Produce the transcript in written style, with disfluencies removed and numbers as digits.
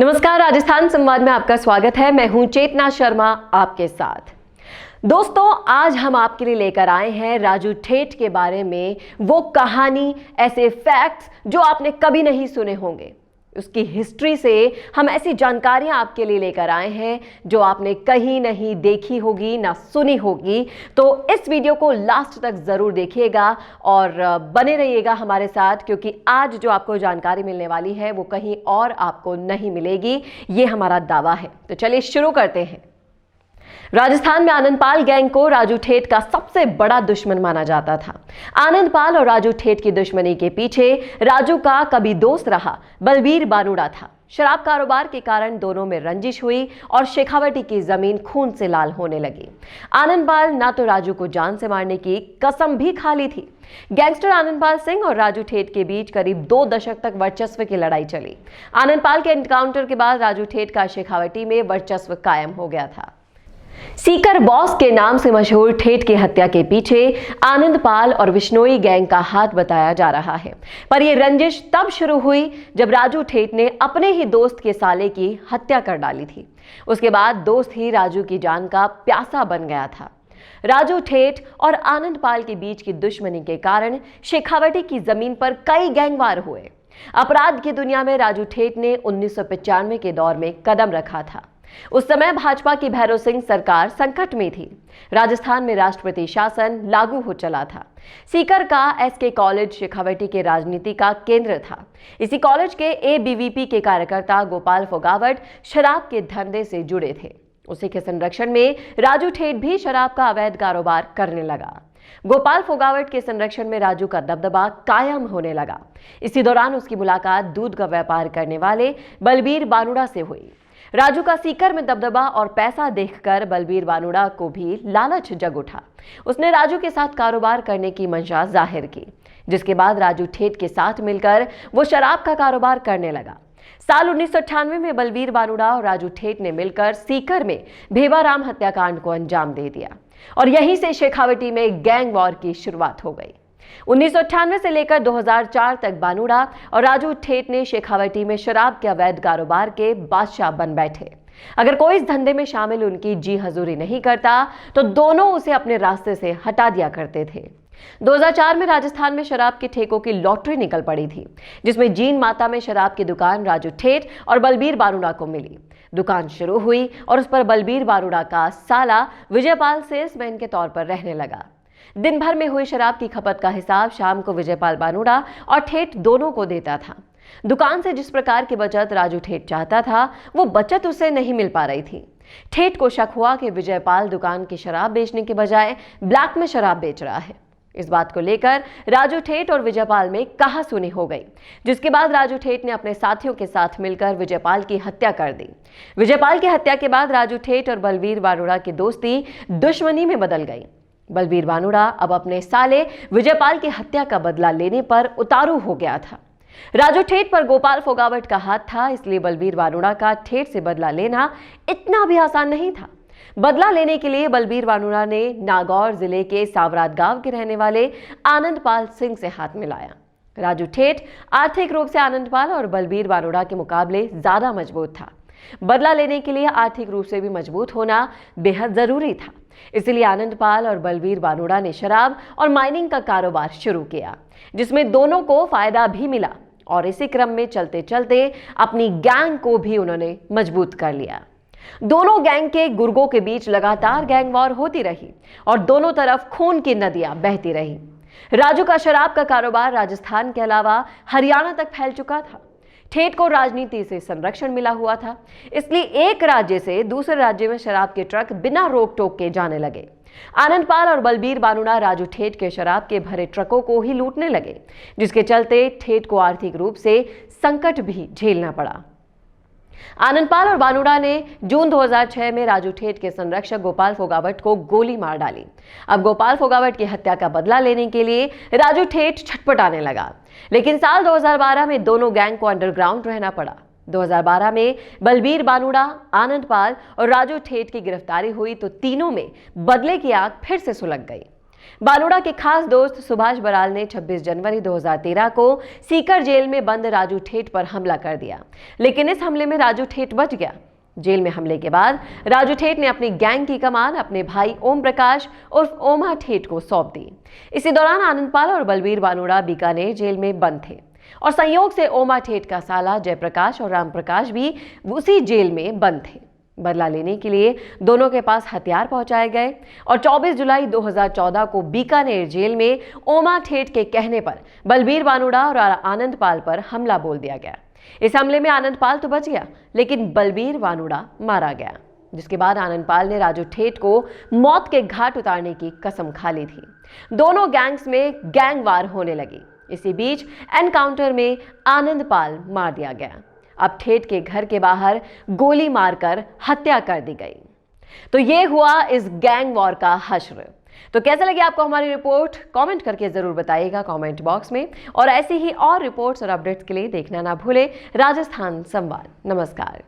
नमस्कार, राजस्थान संवाद में आपका स्वागत है। मैं हूं चेतना शर्मा आपके साथ। दोस्तों, आज हम आपके लिए लेकर आए हैं राजू ठेठ के बारे में वो कहानी, ऐसे फैक्ट्स जो आपने कभी नहीं सुने होंगे। उसकी हिस्ट्री से हम ऐसी जानकारियां आपके लिए लेकर आए हैं जो आपने कहीं नहीं देखी होगी, ना सुनी होगी। तो इस वीडियो को लास्ट तक जरूर देखिएगा और बने रहिएगा हमारे साथ, क्योंकि आज जो आपको जानकारी मिलने वाली है वो कहीं और आपको नहीं मिलेगी, ये हमारा दावा है। तो चलिए शुरू करते हैं। राजस्थान में आनंदपाल गैंग को राजू ठेठ का सबसे बड़ा दुश्मन माना जाता था। आनंदपाल और राजू ठेठ की दुश्मनी के पीछे राजू का कभी दोस्त रहा बलबीर बानुड़ा था। शराब कारोबार के कारण दोनों में रंजिश हुई और शेखावटी की जमीन खून से लाल होने लगी। आनंदपाल ना तो राजू को जान से मारने की कसम भी खा ली थी। गैंगस्टर आनंदपाल सिंह और राजू ठेठ के बीच करीब 2 दशक तक वर्चस्व की लड़ाई चली। आनंदपाल के एनकाउंटर के बाद राजू ठेठ का शेखावटी में वर्चस्व कायम हो गया था। सीकर बॉस के नाम से मशहूर ठेठ की हत्या के पीछे आनंदपाल और विश्नोई गैंग का हाथ बताया जा रहा है। पर यह रंजिश तब शुरू हुई जब राजू ठेठ ने अपने ही दोस्त के साले की हत्या कर डाली थी। उसके बाद दोस्त ही राजू की जान का प्यासा बन गया था। राजू ठेठ और आनंदपाल के बीच की दुश्मनी के कारण शेखावटी की जमीन पर कई गैंगवार हुए। अपराध की दुनिया में राजू ठेठ ने 1995 के दौर में कदम रखा था। उस समय भाजपा की भैरव सिंह सरकार संकट में थी। राजस्थान में राष्ट्रपति शासन लागू हो चला था। सीकर का एसके कॉलेज शेखावटी के राजनीति का केंद्र था। इसी कॉलेज के एबीवीपी के कार्यकर्ता गोपाल फोगावट शराब के धंधे से जुड़े थे। उसी के संरक्षण में राजू ठेठ भी शराब का अवैध कारोबार करने लगा। गोपाल फोगावट के संरक्षण में राजू का दबदबा कायम होने लगा। इसी दौरान उसकी मुलाकात दूध का व्यापार करने वाले बलबीर बानुड़ा से हुई। राजू का सीकर में दबदबा और पैसा देखकर बलबीर बानुड़ा को भी लालच जग उठा। उसने राजू के साथ कारोबार करने की मंशा जाहिर की, जिसके बाद राजू ठेठ के साथ मिलकर वो शराब का कारोबार करने लगा। साल 1998 में बलबीर बानुड़ा और राजू ठेठ ने मिलकर सीकर में भेवाराम हत्याकांड को अंजाम दे दिया और यहीं से शेखावटी में गैंग वॉर की शुरुआत हो गई। 1998 से लेकर 2004 तक बानुड़ा और राजू ठेठ ने शेखावटी में शराब के अवैध कारोबार के बादशाह बन बैठे। अगर कोई इस धंधे में शामिल उनकी जी हजूरी नहीं करता तो दोनों उसे अपने रास्ते से हटा दिया करते थे। 2004 में राजस्थान में शराब के ठेकों की लॉटरी निकल पड़ी थी, जिसमें जीन माता में शराब की दुकान राजू ठेठ और बलबीर बानुड़ा को मिली। दुकान शुरू हुई और उस पर बलबीर बानुड़ा का साला विजयपाल सेल्समैन के तौर पर रहने लगा। दिन भर में हुई शराब की खपत का हिसाब शाम को विजयपाल बानुड़ा और ठेठ दोनों को देता था। दुकान से जिस प्रकार की बचत राजू ठेठ चाहता था, वो बचत उसे नहीं मिल पा रही थी। ठेठ को शक हुआ कि विजयपाल दुकान की शराब बेचने के बजाय ब्लैक में शराब बेच रहा है। इस बात को लेकर राजू ठेठ और विजयपाल में कहासुनी हो गई, जिसके बाद राजू ठेठ ने अपने साथियों के साथ मिलकर विजयपाल की हत्या कर दी। विजयपाल की हत्या के बाद राजू ठेठ और बलबीर बानुड़ा की दोस्ती दुश्मनी में बदल गई। बलबीर बानुड़ा अब अपने साले विजयपाल की हत्या का बदला लेने पर उतारू हो गया था। राजू ठेठ पर गोपाल फोगावट का हाथ था, इसलिए बलबीर बानुड़ा का ठेठ से बदला लेना इतना भी आसान नहीं था। बदला लेने के लिए बलबीर बानुड़ा ने नागौर जिले के सावरात गांव के रहने वाले आनंदपाल सिंह से हाथ मिलाया। राजू ठेठ आर्थिक रूप से आनंदपाल और बलबीर बानुड़ा के मुकाबले ज्यादा मजबूत था। बदला लेने के लिए आर्थिक रूप से भी मजबूत होना बेहद जरूरी था। इसलिए आनंदपाल और बलबीर बानुड़ा ने शराब और माइनिंग का कारोबार शुरू किया, जिसमें दोनों को फायदा भी मिला और इसी क्रम में चलते चलते अपनी गैंग को भी उन्होंने मजबूत कर लिया। दोनों गैंग के गुर्गों के बीच लगातार गैंग वॉर होती रही और दोनों तरफ खून की नदियां बहती रही। राजू का शराब का कारोबार राजस्थान के अलावा हरियाणा तक फैल चुका था। ठेठ को राजनीति से संरक्षण मिला हुआ था, इसलिए एक राज्य से दूसरे राज्य में शराब के ट्रक बिना रोक टोक के जाने लगे। आनंदपाल और बलबीर बानुड़ा राजू ठेठ के शराब के भरे ट्रकों को ही लूटने लगे, जिसके चलते ठेठ को आर्थिक रूप से संकट भी झेलना पड़ा। आनंदपाल और बानुड़ा ने जून 2006 में राजू ठेठ के संरक्षक गोपाल फोगावट को गोली मार डाली। अब गोपाल फोगावट की हत्या का बदला लेने के लिए राजू ठेठ छटपटाने लगा, लेकिन साल 2012 में दोनों गैंग को अंडरग्राउंड रहना पड़ा। 2012 में बलबीर बानुड़ा, आनंदपाल और राजू ठेठ की गिरफ्तारी हुई तो तीनों में बदले की आग फिर से सुलग गई। बानुड़ा के खास दोस्त सुभाष बराल ने 26 जनवरी 2013 को सीकर जेल में बंद राजू ठेठ पर हमला कर दिया, लेकिन इस हमले में राजू ठेठ बच गया। जेल में हमले के बाद राजू ठेठ ने अपनी गैंग की कमान अपने भाई ओम प्रकाश उर्फ ओमा ठेठ को सौंप दी। इसी दौरान आनंदपाल और बलबीर बानुड़ा बीकानेर जेल में बंद थे और संयोग से ओमा ठेठ का साला जयप्रकाश और राम प्रकाश भी उसी जेल में बंद थे। बदला लेने के लिए दोनों के पास हथियार पहुंचाए गए और 24 जुलाई 2014 को बीकानेर जेल में ओमा ठेठ के कहने पर बलबीर बानुड़ा और आनंदपाल पर हमला बोल दिया गया। इस हमले में आनंदपाल तो बच गया, लेकिन बलबीर बानुड़ा मारा गया, जिसके बाद आनंदपाल ने राजू ठेठ को मौत के घाट उतारने की कसम खा ली थी। दोनों गैंग्स में गैंगवार होने लगी। इसी बीच एनकाउंटर में आनंदपाल मार दिया गया। अब ठेठ के घर के बाहर गोली मारकर हत्या कर दी गई। तो ये हुआ इस गैंग वॉर का हश्र। तो कैसे लगी आपको हमारी रिपोर्ट, कमेंट करके जरूर बताइएगा कमेंट बॉक्स में। और ऐसी ही और रिपोर्ट्स और अपडेट्स के लिए देखना ना भूले राजस्थान संवाद। नमस्कार।